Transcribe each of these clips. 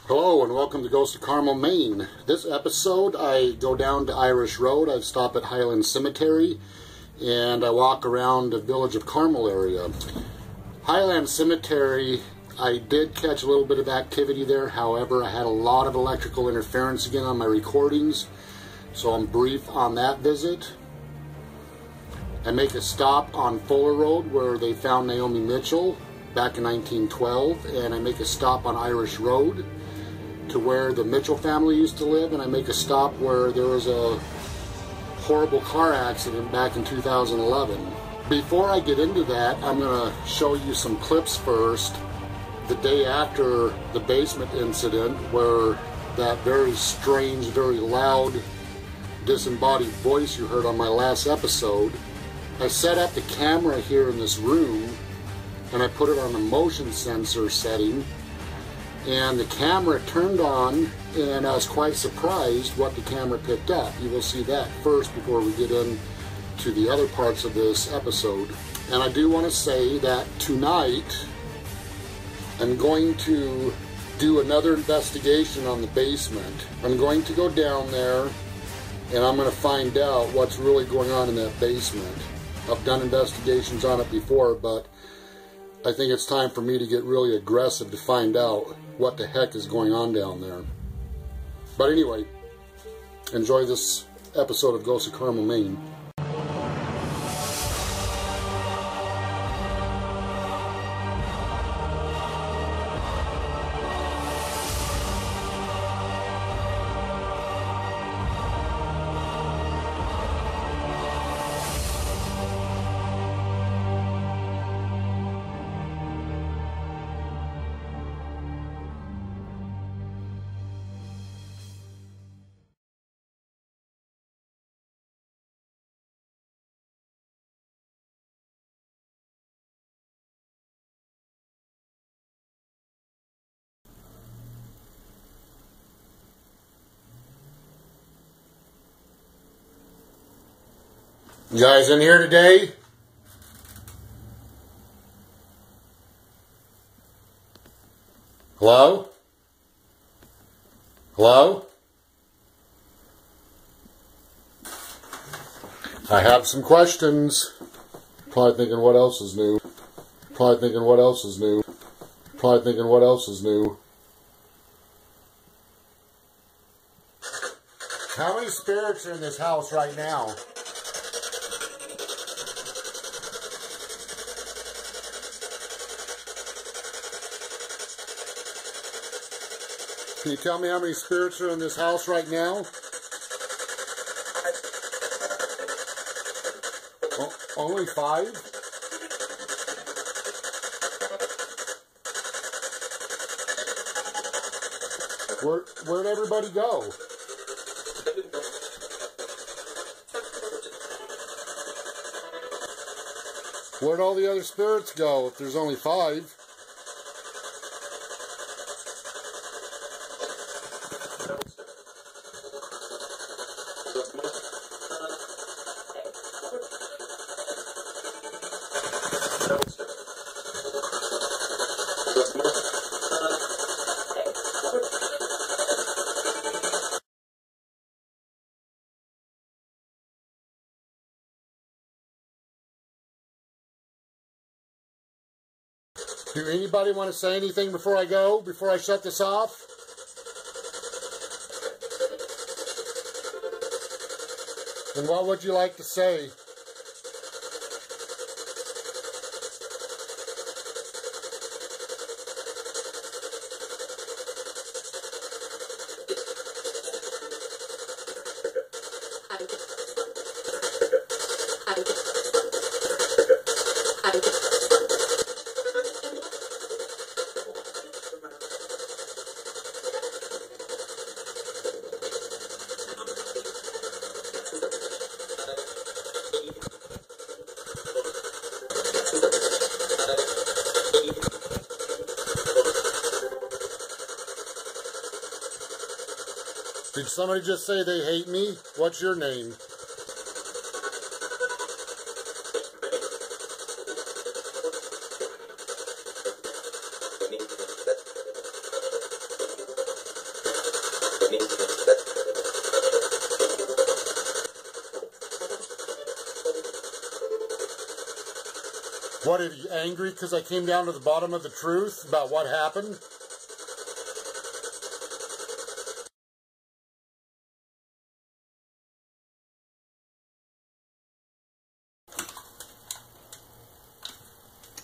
Hello and welcome to Ghost of Carmel, Maine. This episode I go down to Irish Road, I stop at Highland Cemetery, and I walk around the village of Carmel area. Highland Cemetery, I did catch a little bit of activity there, however I had a lot of electrical interference again on my recordings, so I'm brief on that visit. I make a stop on Fuller Road where they found Naomi Mitchell back in 1912, and I make a stop on Irish Road to where the Mitchell family used to live, and I make a stop where there was a horrible car accident back in 2011. Before I get into that, I'm going to show you some clips first. The day after the basement incident, where that very strange, very loud, disembodied voice you heard on my last episode, I set up the camera here in this room, and I put it on a motion sensor setting, and the camera turned on, and I was quite surprised what the camera picked up. You will see that first before we get into the other parts of this episode. And I do want to say that tonight I'm going to do another investigation on the basement. I'm going to go down there and I'm going to find out what's really going on in that basement. I've done investigations on it before, but I think it's time for me to get really aggressive to find out what the heck is going on down there. But anyway, enjoy this episode of Ghost of Carmel, Maine. You guys in here today? Hello? Hello? I have some questions. Probably thinking what else is new. Probably thinking what else is new. Probably thinking what else is new. How many spirits are in this house right now? Can you tell me how many spirits are in this house right now? Only 5? Where'd everybody go? Where'd all the other spirits go if there's only 5? Do anybody want to say anything before I go, before I shut this off? And what would you like to say? Did somebody just say they hate me? What's your name? What, are you angry because I came down to the bottom of the truth about what happened?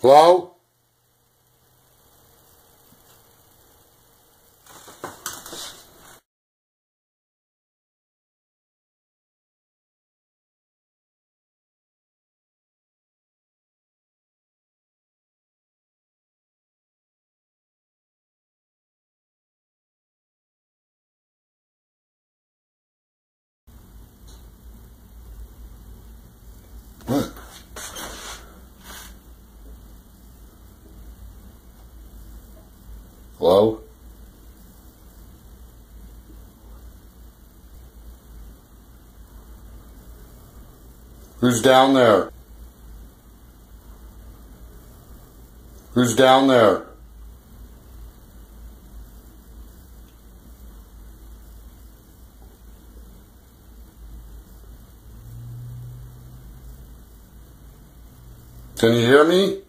Hello? What? Hello? Who's down there? Who's down there? Can you hear me?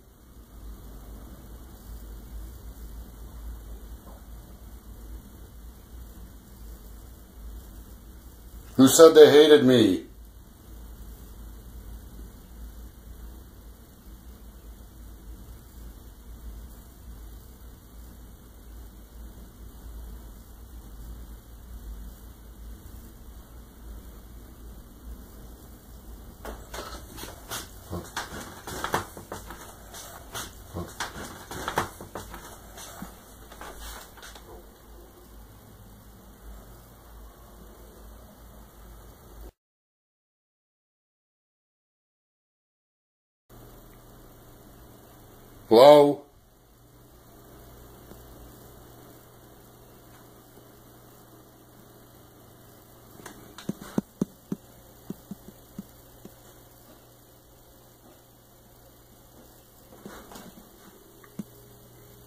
Who said they hated me? Hello?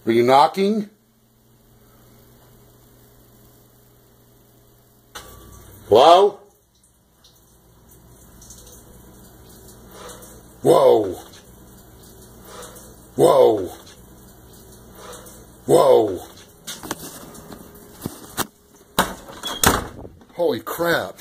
Are you knocking? Hello? Whoa. Whoa. Whoa. Holy crap.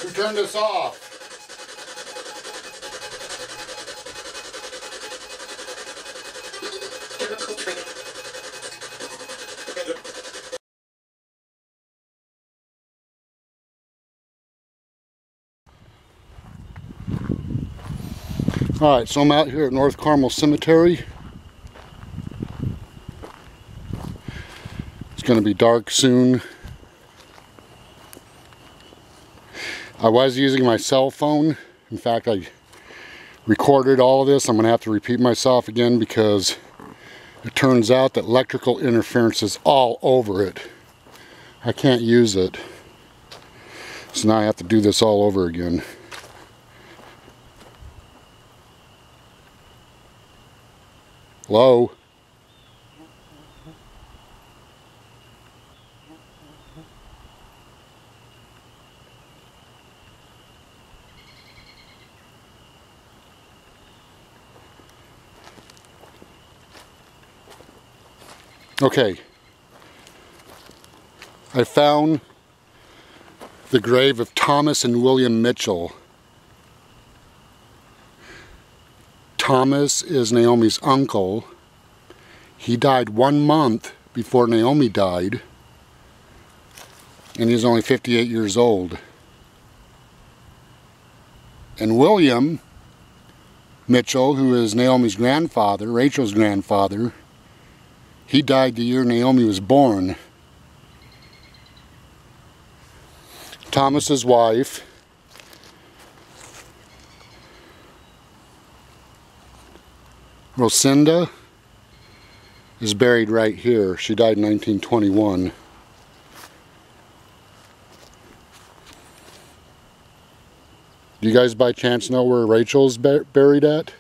Who turned this off? Alright, so I'm out here at North Carmel Cemetery. It's going to be dark soon. I was using my cell phone. In fact, I recorded all of this. I'm going to have to repeat myself again because it turns out that electrical interference is all over it. I can't use it. So now I have to do this all over again. Hello? Okay. I found the grave of Thomas and William Mitchell. Thomas is Naomi's uncle. He died 1 month before Naomi died, and he's only 58 years old. And William Mitchell, who is Naomi's grandfather, Rachel's grandfather, he died the year Naomi was born. Thomas's wife, Rocinda, is buried right here. She died in 1921. Do you guys by chance know where Rachel's buried at?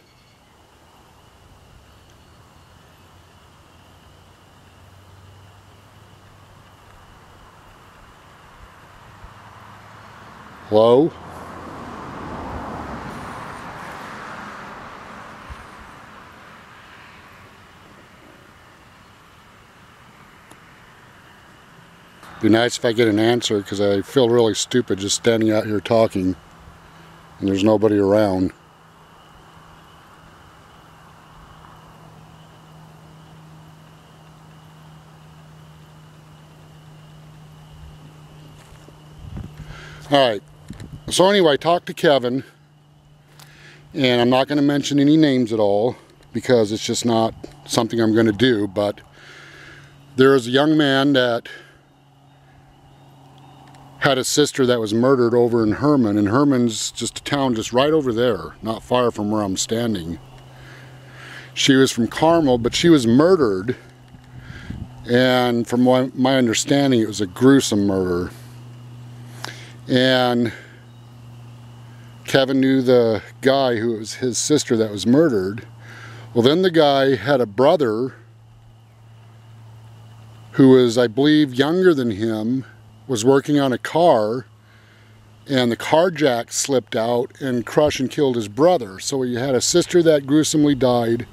Hello? Be nice if I get an answer, because I feel really stupid just standing out here talking and there's nobody around. Alright, so anyway, I talked to Kevin, and I'm not going to mention any names at all because it's just not something I'm going to do, but there is a young man that had a sister that was murdered over in Herman, and Herman's just a town just right over there, not far from where I'm standing. She was from Carmel, but she was murdered, and from my understanding it was a gruesome murder. And Kevin knew the guy who was his sister that was murdered. Well, then the guy had a brother who was, I believe, younger than him, was working on a car, and the car jack slipped out and crushed and killed his brother. So he had a sister that gruesomely died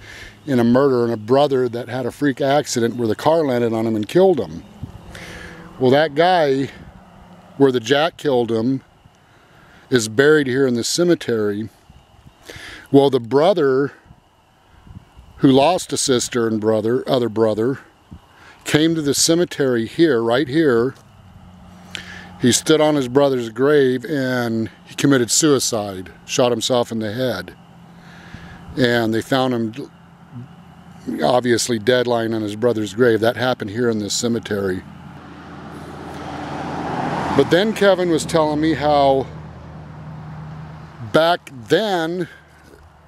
in a murder, and a brother that had a freak accident where the car landed on him and killed him. Well, that guy where the jack killed him is buried here in the cemetery. Well, the brother who lost a sister and other brother came to the cemetery here, right here. He stood on his brother's grave and he committed suicide, shot himself in the head. And they found him obviously dead lying on his brother's grave. That happened here in this cemetery. But then Kevin was telling me how back then,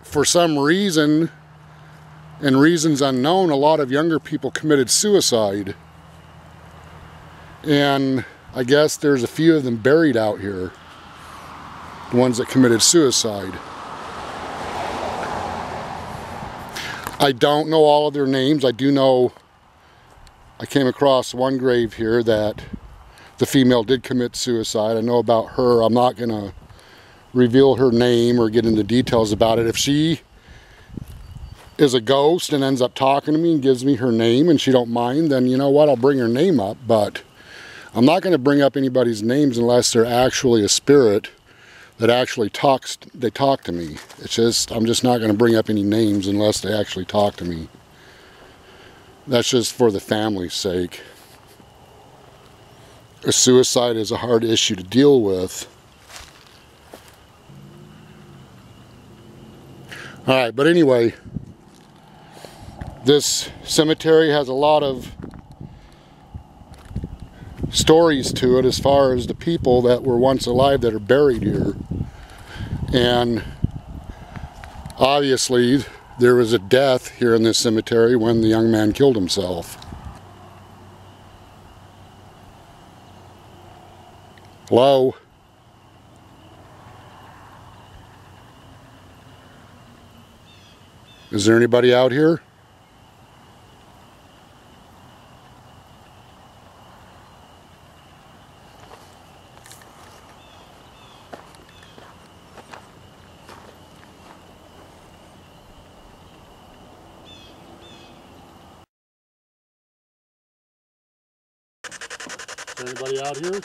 for some reason, and reasons unknown, a lot of younger people committed suicide. And I guess there's a few of them buried out here, the ones that committed suicide. I don't know all of their names. I do know I came across one grave here that the female did commit suicide. I know about her. I'm not going to reveal her name or get into details about it. If she is a ghost and ends up talking to me and gives me her name and she don't mind, then you know what, I'll bring her name up. But I'm not going to bring up anybody's names unless they're actually a spirit that actually talks. They talk to me. It's just, I'm just not going to bring up any names unless they actually talk to me. That's just for the family's sake. A suicide is a hard issue to deal with. Alright, but anyway, this cemetery has a lot of stories to it as far as the people that were once alive that are buried here. And obviously there was a death here in this cemetery when the young man killed himself. Hello? Is there anybody out here? there anybody out here?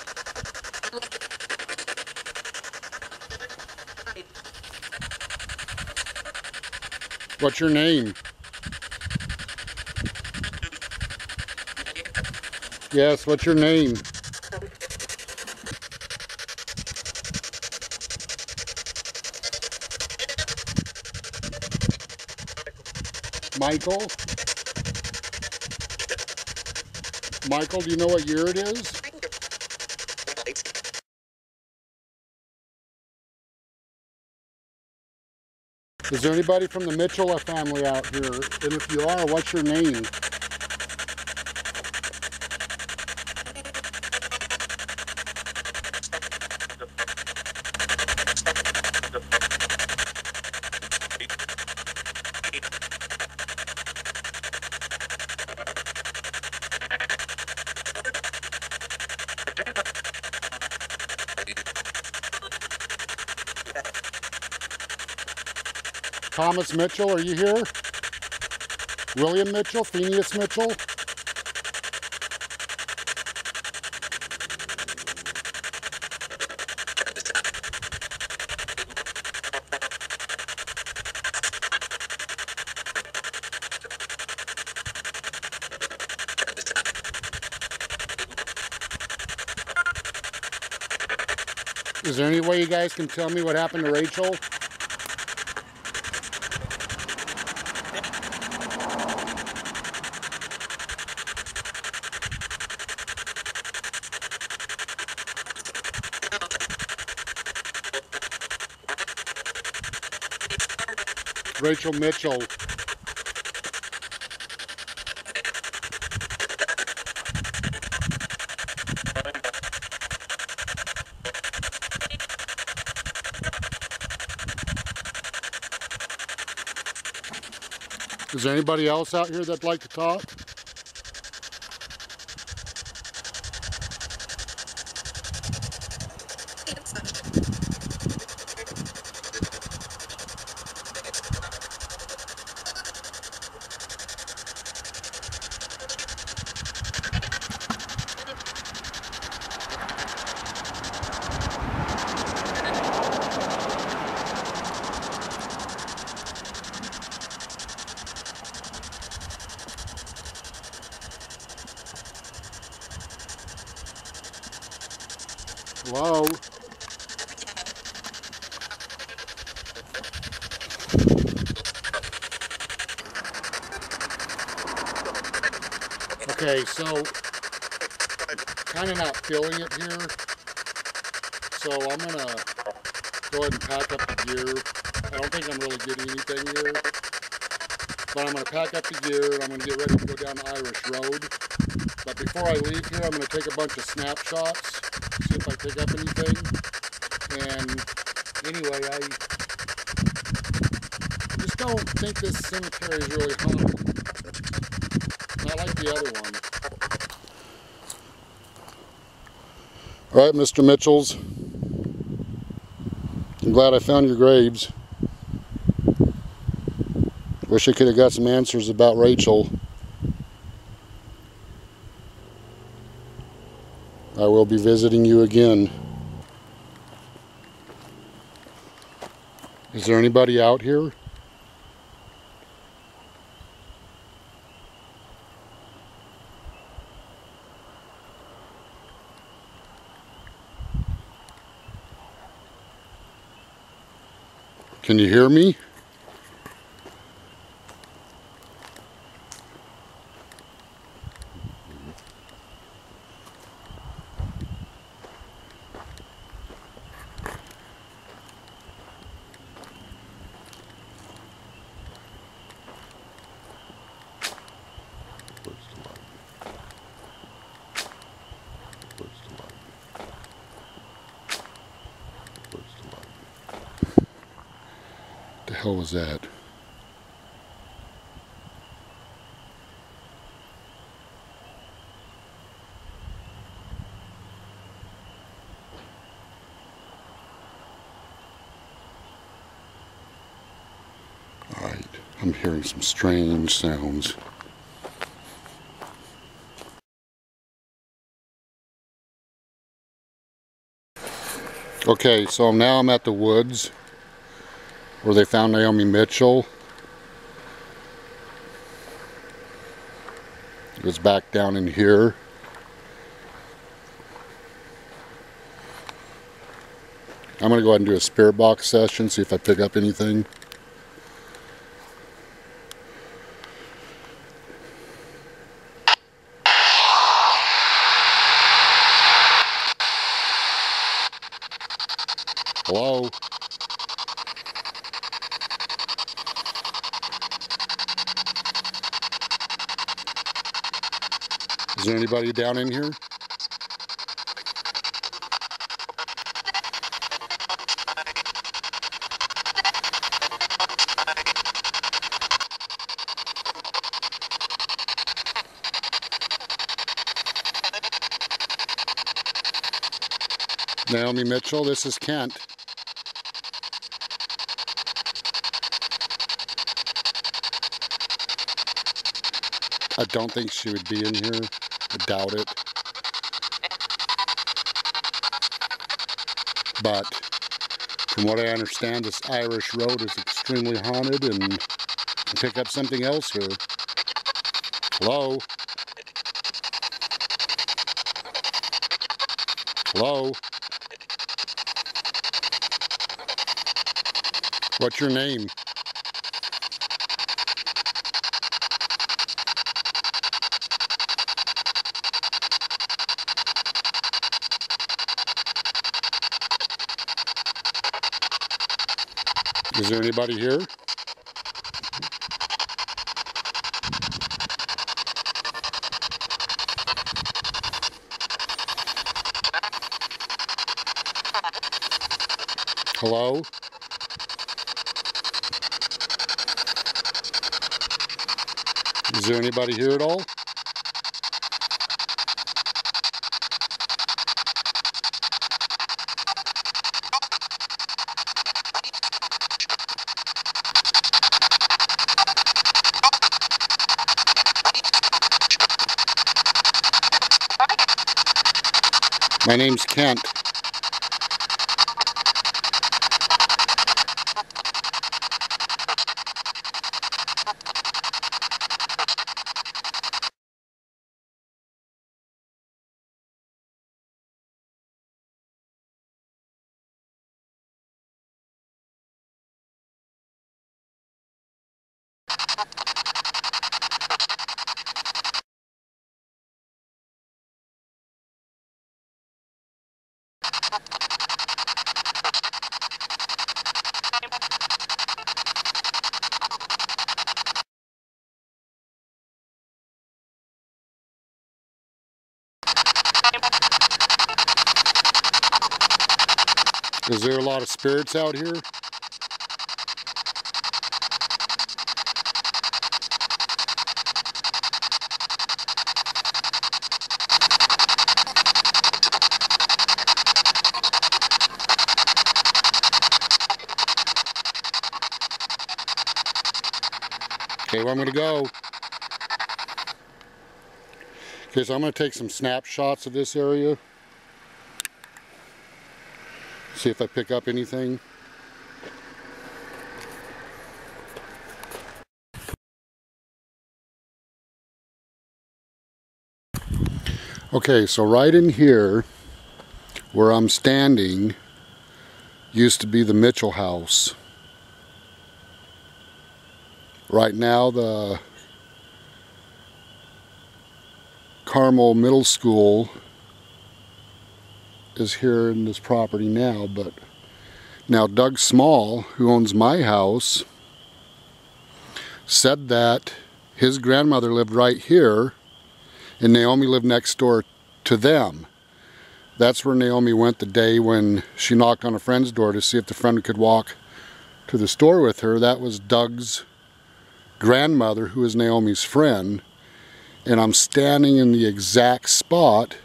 What's your name? Yes, what's your name? Michael? Michael, do you know what year it is? Is there anybody from the Mitchell family out here? And if you are, what's your name? Thomas Mitchell, are you here? William Mitchell? Phineas Mitchell? Is there any way you guys can tell me what happened to Rachel? Rachel Mitchell. Is there anybody else out here that'd like to talk? Hello? Okay, so kind of not feeling it here, so I'm gonna go ahead and pack up the gear. I don't think I'm really getting anything here, but I'm gonna pack up the gear and I'm gonna get ready to go down to Irish Road. But before I leave here, I'm gonna take a bunch of snapshots, see if I pick up anything. And anyway, I just don't think this cemetery is really haunted. Not like the other one. All right, Mr. Mitchells. I'm glad I found your graves. Wish I could have got some answers about Rachel. I will be visiting you again. Is there anybody out here? Can you hear me? The hell was that? All right, I'm hearing some strange sounds. Okay, so now I'm at the woods where they found Naomi Mitchell. It was back down in here. I'm going to go ahead and do a spirit box session, see if I pick up anything. Hello? Is there anybody down in here? Naomi Mitchell, this is Kent. I don't think she would be in here. I doubt it. But from what I understand, this Irish road is extremely haunted and can pick up something else here. Hello? Hello? What's your name? Is there anybody here? Hello? Is there anybody here at all? My name's Kent. Is there a lot of spirits out here? Okay, well, I'm going to go. Okay, so I'm going to take some snapshots of this area. See if I pick up anything. Okay, so right in here where I'm standing used to be the Mitchell house. Right now the Carmel Middle School is here in this property now, but now Doug Small, who owns my house, said that his grandmother lived right here and Naomi lived next door to them. That's where Naomi went the day when she knocked on a friend's door to see if the friend could walk to the store with her. That was Doug's grandmother, who is Naomi's friend, and I'm standing in the exact spot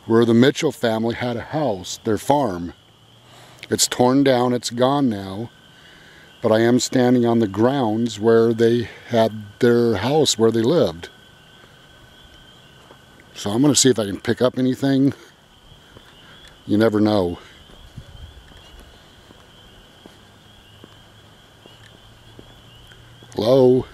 where the Mitchell family had a house, their farm. It's torn down, it's gone now, but I am standing on the grounds where they had their house where they lived. So I'm going to see if I can pick up anything. You never know. Hello?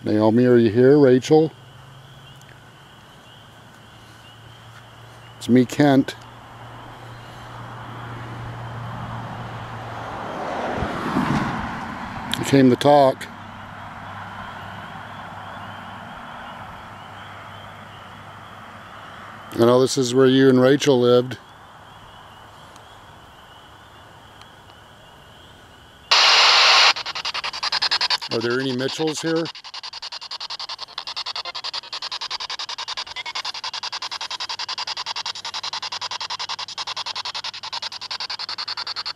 Naomi, are you here? Rachel? It's me, Kent. I came to talk. I know this is where you and Rachel lived. Are there any Mitchells here?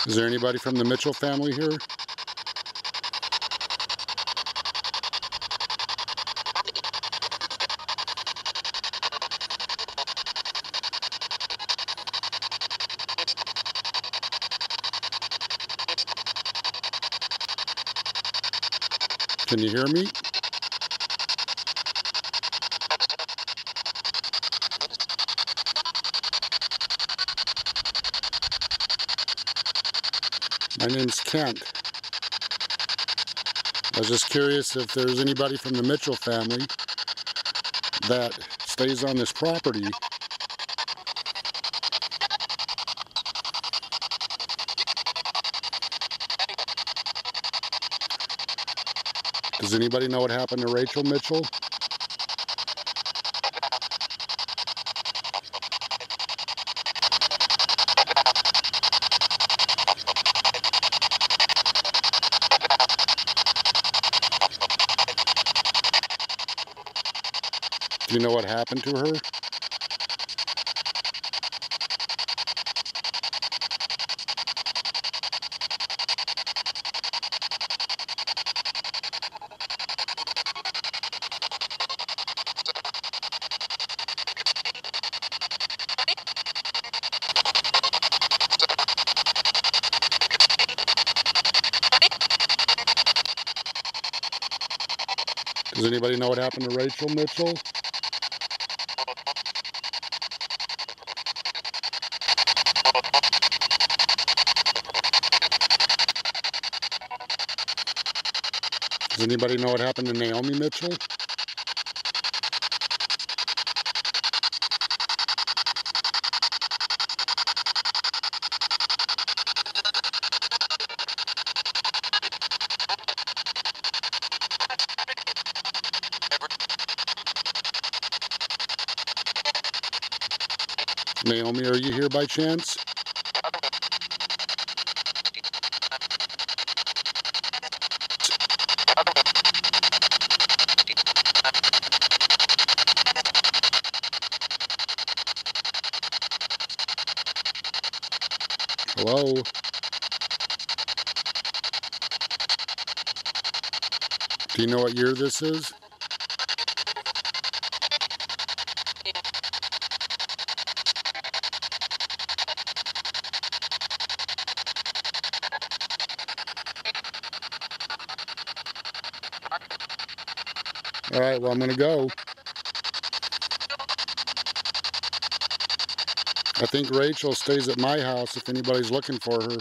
Is there anybody from the Mitchell family here? Can you hear me? My name's Kent. I was just curious if there's anybody from the Mitchell family that stays on this property. Does anybody know what happened to Rachel Mitchell? Do you know what happened to her? Does anybody know what happened to Rachel Mitchell? Does anybody know what happened to Naomi Mitchell? Naomi, are you here by chance? Hello? Do you know what year this is? All right, well, I'm going to go. I think Rachel stays at my house if anybody's looking for her.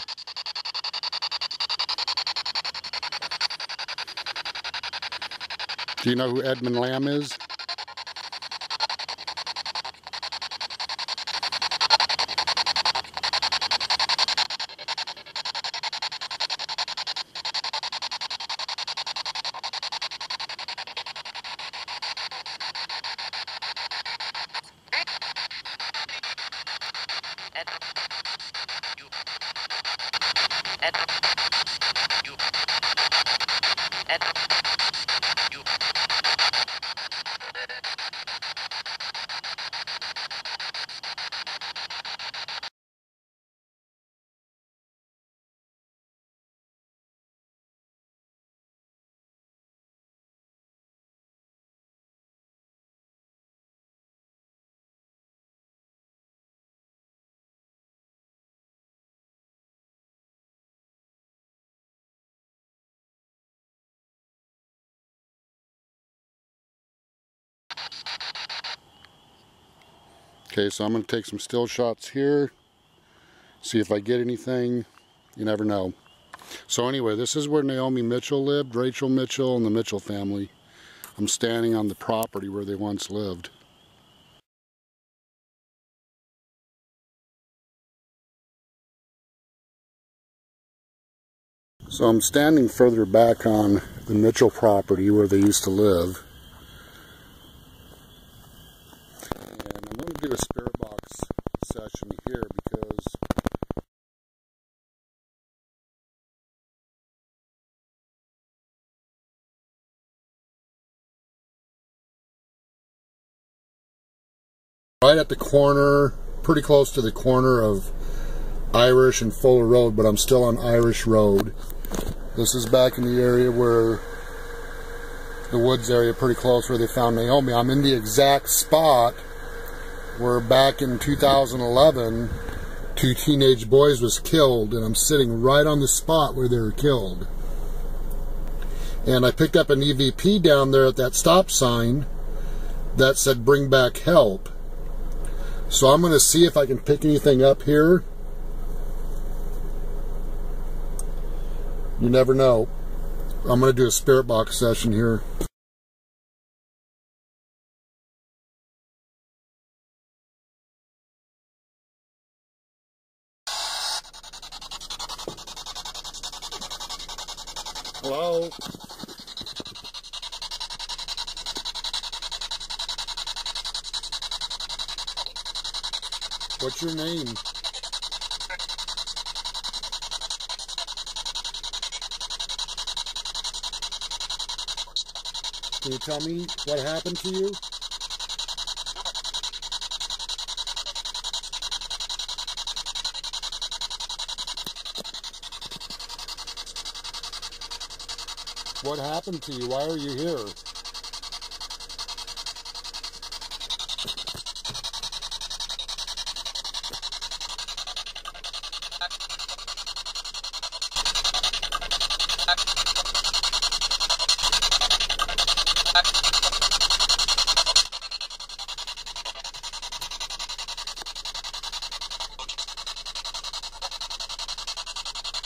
Do you know who Edmund Lamb is? Okay, so I'm going to take some still shots here, see if I get anything. You never know. So anyway, this is where Naomi Mitchell lived, Rachel Mitchell and the Mitchell family. I'm standing on the property where they once lived. So I'm standing further back on the Mitchell property where they used to live. And I'm going to do a spirit box session here because right at the corner, pretty close to the corner of Irish and Fuller Road, but I'm still on Irish Road. This is back in the area where the woods area, pretty close where they found Naomi. I'm in the exact spot where back in 2011 2 teenage boys was killed, and I'm sitting right on the spot where they were killed. And I picked up an EVP down there at that stop sign that said bring back help. So I'm going to see if I can pick anything up here. You never know. I'm going to do a spirit box session here. Hello? What's your name? Can you tell me what happened to you? What happened to you? Why are you here?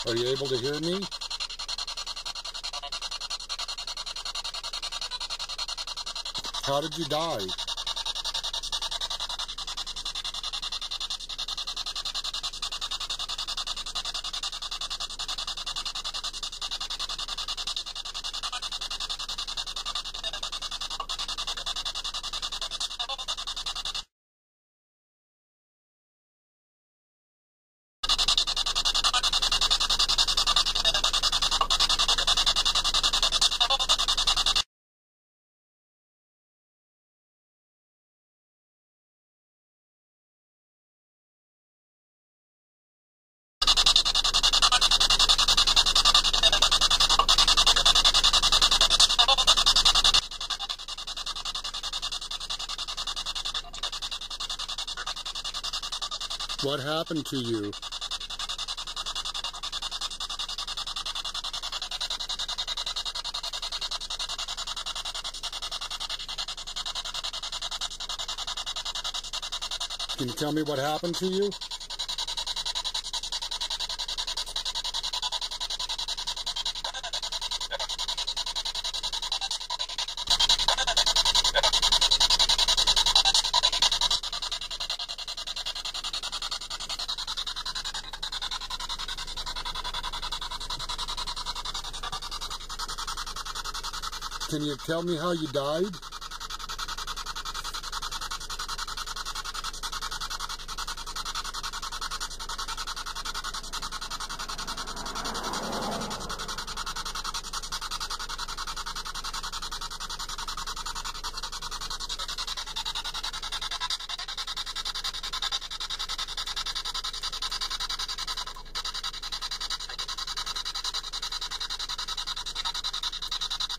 Are you able to hear me? How did you die? What happened to you? Can you tell me what happened to you? Can you tell me how you died?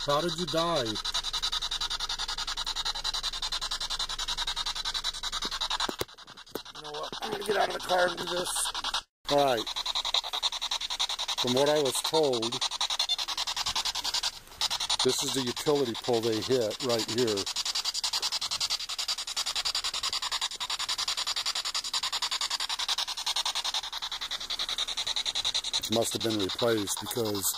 How did you die? You know what? I'm going to get out of the car and do this. Alright. From what I was told, this is the utility pole they hit right here. Must have been replaced because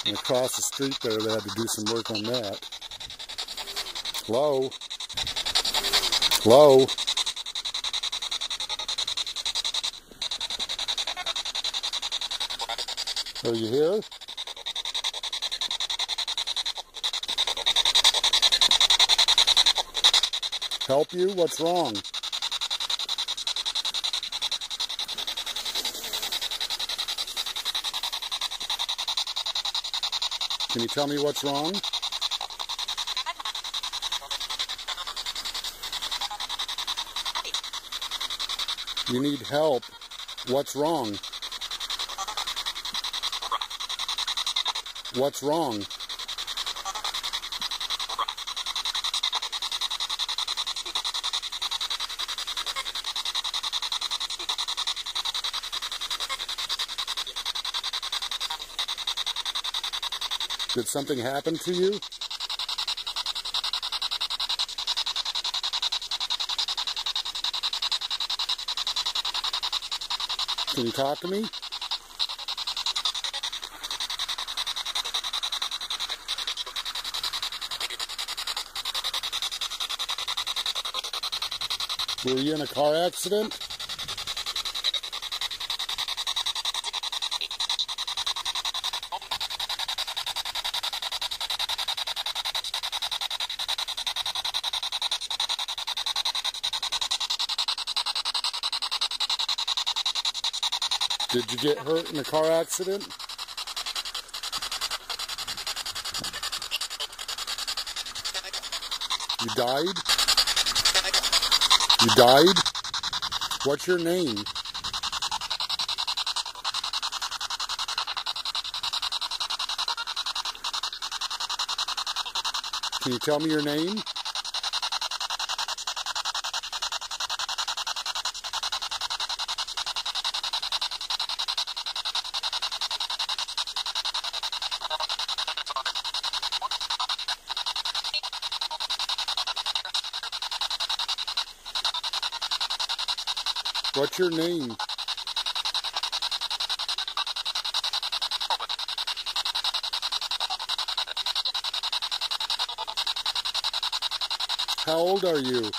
and across the street there they had to do some work on that. Hello? Hello? Are you here? Help you? What's wrong? Can you tell me what's wrong? You need help. What's wrong? What's wrong? Did something happen to you? Can you talk to me? Were you in a car accident? Did you get hurt in a car accident? You died? You died? What's your name? Can you tell me your name? What's your name? How old are you?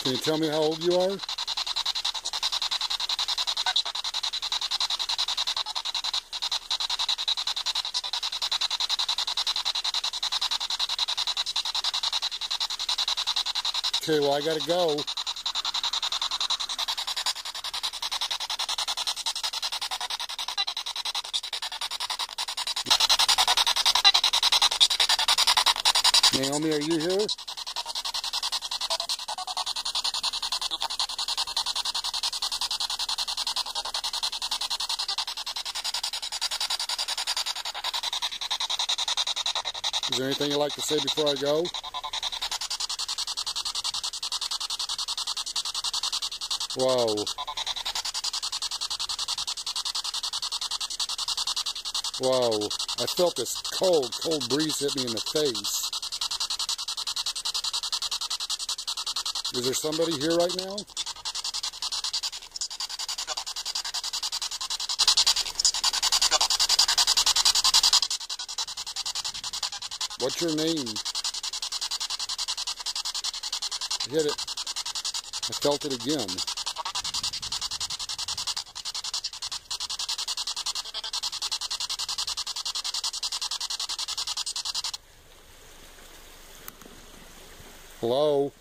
Can you tell me how old you are? Okay, well, I gotta go. Naomi, are you here? Is there anything you'd like to say before I go? Whoa. Whoa. I felt this cold breeze hit me in the face. Is there somebody here right now? What's your name? Hit it. I felt it again. Hello?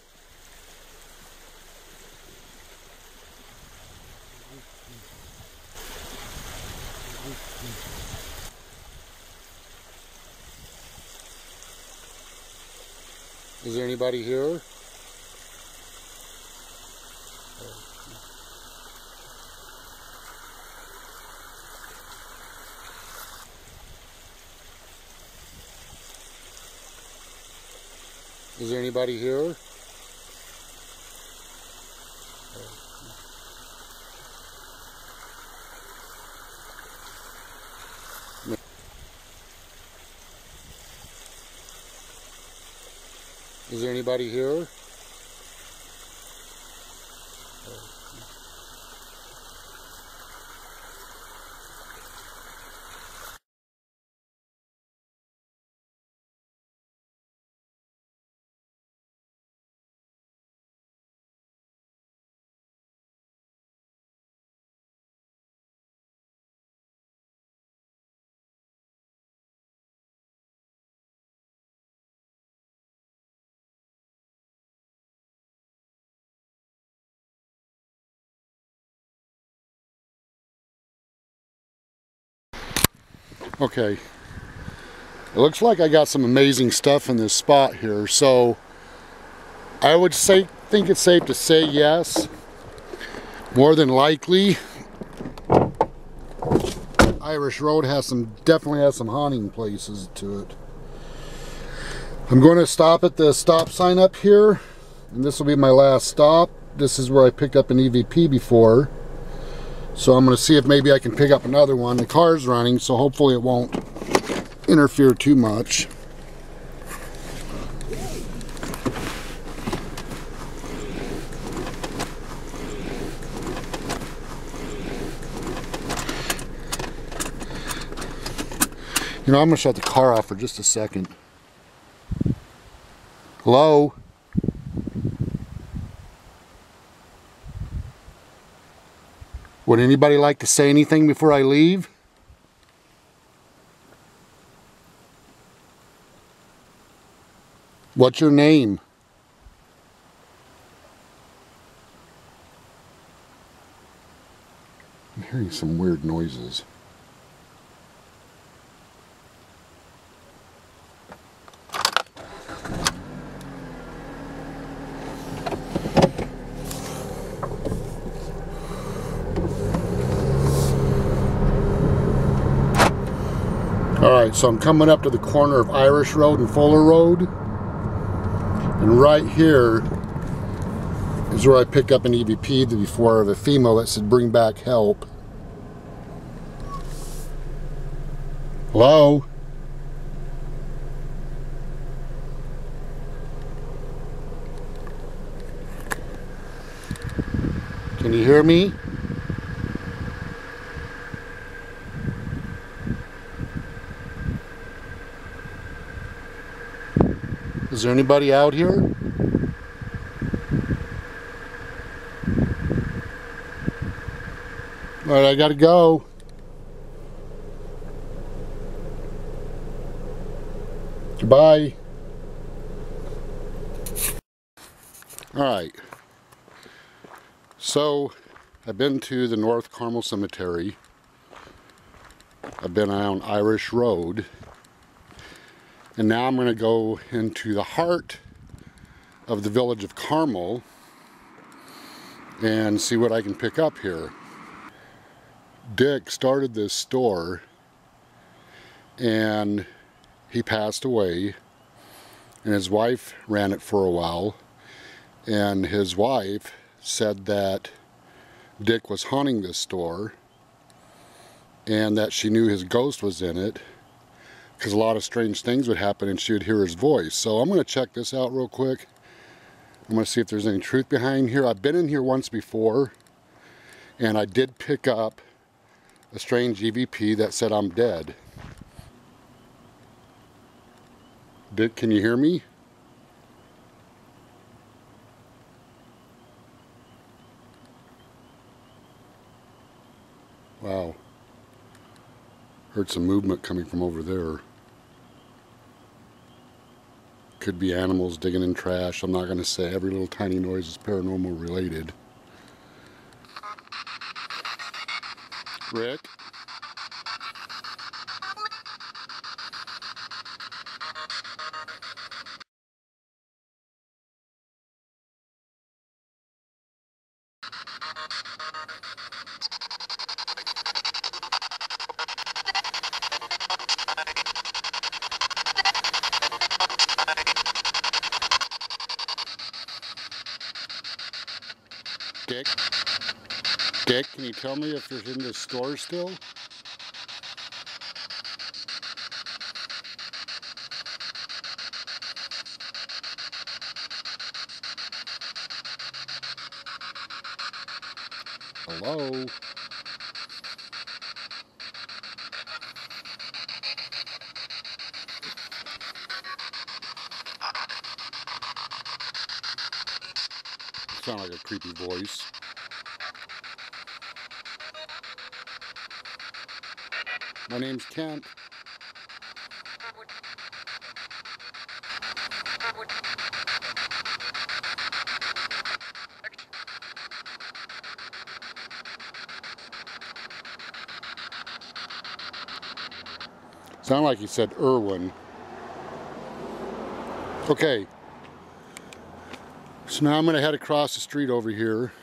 Is there anybody here? Is there anybody here? Is there anybody here? Okay, it looks like I got some amazing stuff in this spot here, so I would think it's safe to say yes. More than likely, Irish Road definitely has some haunting places to it. I'm going to stop at the stop sign up here, and this will be my last stop. This is where I picked up an EVP before. So I'm going to see if maybe I can pick up another one. The car's running, so hopefully it won't interfere too much. You know, I'm going to shut the car off for just a second. Hello? Would anybody like to say anything before I leave? What's your name? I'm hearing some weird noises. Alright, so I'm coming up to the corner of Irish Road and Fuller Road. And right here is where I picked up an EVP before of a female that said bring back help. Hello? Can you hear me? Is there anybody out here? Alright, I gotta go. Goodbye. Alright. So, I've been to the North Carmel Cemetery. I've been on Irish Road. And now I'm going to go into the heart of the village of Carmel and see what I can pick up here. Dick started this store and he passed away, and his wife ran it for a while, and his wife said that Dick was haunting this store and that she knew his ghost was in it, because a lot of strange things would happen and she would hear his voice. So I'm going to check this out real quick. I'm going to see if there's any truth behind here. I've been in here once before, and I did pick up a strange EVP that said I'm dead. Dick, can you hear me? Wow. Heard some movement coming from over there. Could be animals digging in trash. I'm not going to say every little tiny noise is paranormal related. Rick? Dick? Dick, can you tell me if you're in this store still? Hello? Sound like a creepy voice. My name's Kent. Sound like he said Irwin. Okay. So now I'm going to head across the street over here.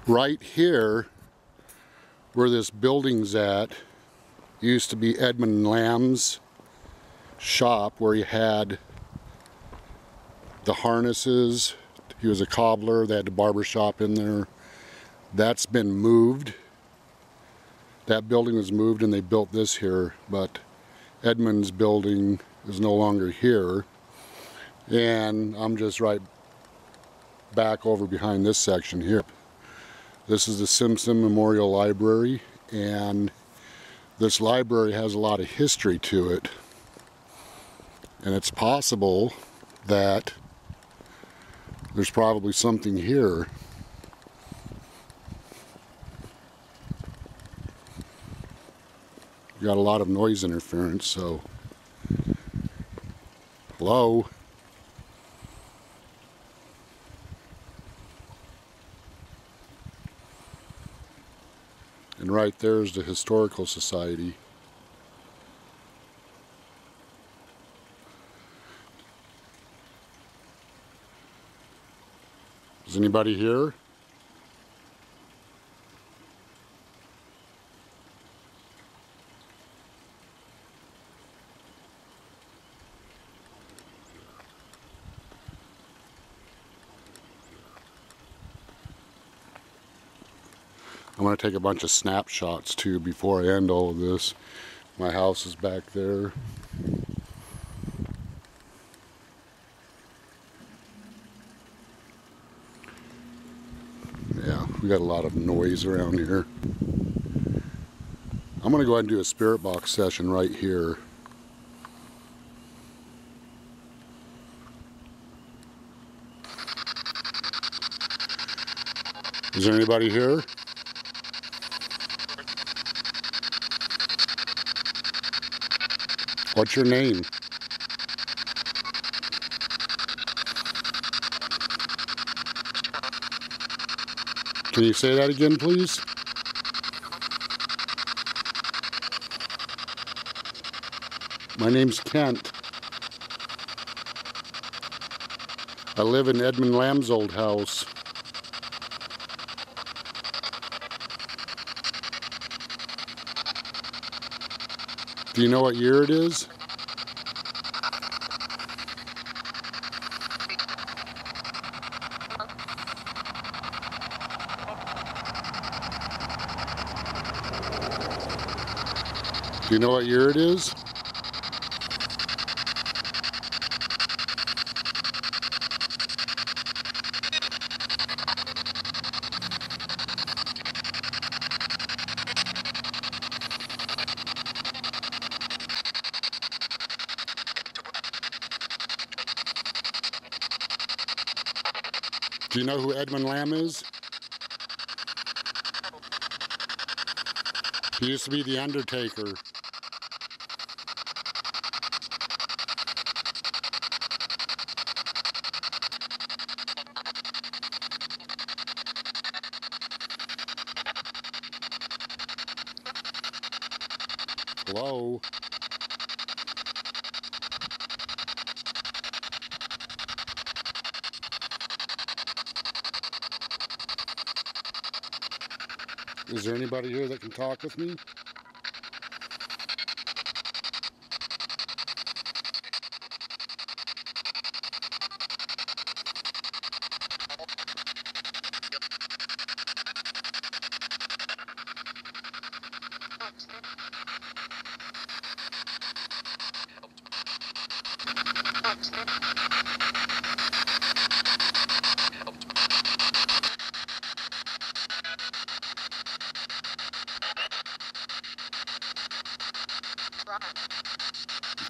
Right here, where this building's at, used to be Edmund Lamb's shop, where he had the harnesses. He was a cobbler. They had the barber shop in there. That's been moved. That building was moved and they built this here, but Edmund's building is no longer here. And I'm just right back over behind this section here. This is the Simpson Memorial Library, and this library has a lot of history to it. And it's possible that there's probably something here. You got a lot of noise interference, so hello? And right there's the Historical Society. Is anybody here? I'm going to take a bunch of snapshots too before I end all of this. My house is back there. Yeah, we got a lot of noise around here. I'm going to go ahead and do a spirit box session right here. Is there anybody here? What's your name? Can you say that again, please? My name's Kent. I live in Edmund Lamb's old house. Do you know what year it is? Do you know what year it is? Do you know who Edmund Lamb is? He used to be the Undertaker. Hello? Is there anybody here that can talk with me?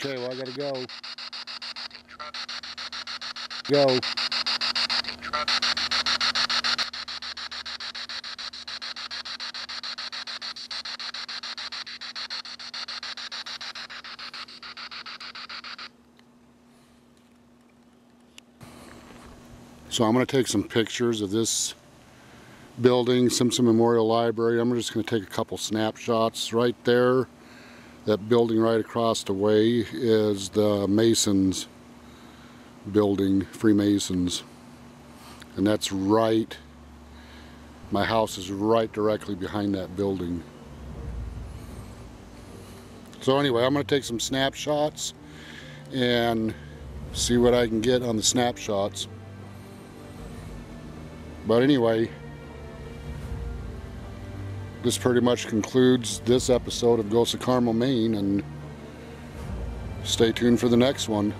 Okay, well I gotta go. Go. So I'm going to take some pictures of this building, Simpson Memorial Library. I'm just going to take a couple snapshots right there. That building right across the way is the Masons building, Freemasons. And that's right, my house is right directly behind that building. So anyway, I'm going to take some snapshots and see what I can get on the snapshots. But anyway, this pretty much concludes this episode of Ghosts of Carmel, Maine, and stay tuned for the next one.